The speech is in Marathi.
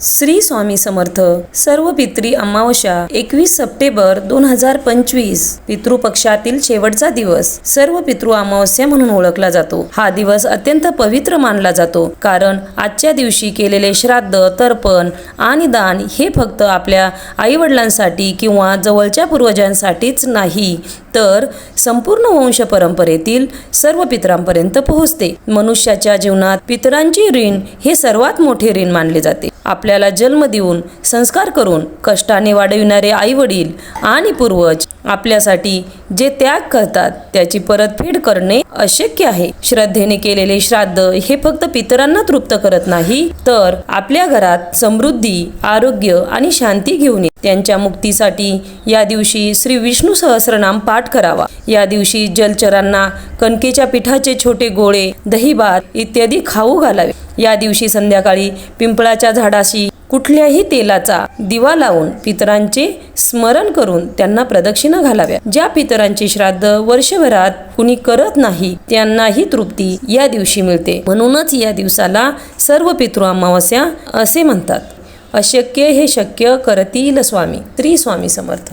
श्री स्वामी समर्थ. सर्व पितरी अमावस्या 21 सप्टेंबर 2025. पितृपक्षातील शेवटचा दिवस सर्व पितृ अमावस्या म्हणून ओळखला जातो. हा दिवस अत्यंत पवित्र मानला जातो, कारण आजच्या दिवशी केलेले श्राद्ध, तर्पण आणि दान हे फक्त आपल्या आई वडिलांसाठी किंवा जवळच्या पूर्वजांसाठीच नाही, तर संपूर्ण वंश परंपरेतील सर्व पितरांपर्यंत पोहोचते. मनुष्याच्या जीवनात पितरांची ऋण हे सर्वात मोठे ऋण मानले जाते. आपल्याला जन्म देऊन संस्कार करून कष्टाने वाढविणारे आई वडील आणि पूर्वज आपल्यासाठी जे त्याग करतात त्याची परतफेड करणे अशक्य आहे. श्रद्धेने केलेले श्राद्ध हे फक्त पितरांना तृप्त करत नाही, तर आपल्या घरात समृद्धी, आरोग्य आणि शांती घेऊन येते. त्यांच्या मुक्तीसाठी या दिवशी श्री विष्णू सहस्रनाम पाठ करावा. या दिवशी जलचरांना कणकेच्या पिठाचे छोटे गोळे, दहीभात इत्यादी खाऊ घालावे. या दिवशी संध्याकाळी पिंपळाच्या झाडाशी कुठल्याही तेलाचा दिवा लावून पितरांचे स्मरण करून त्यांना प्रदक्षिणा घालाव्या. ज्या पितरांचे श्राद्ध वर्षभरात कुणी करत नाही त्यांनाही तृप्ती या दिवशी मिळते. म्हणूनच या दिवसाला सर्व पितृ अमावस्या असे म्हणतात. अशक्य हे शक्य करतील स्वामी. श्री स्वामी समर्थ.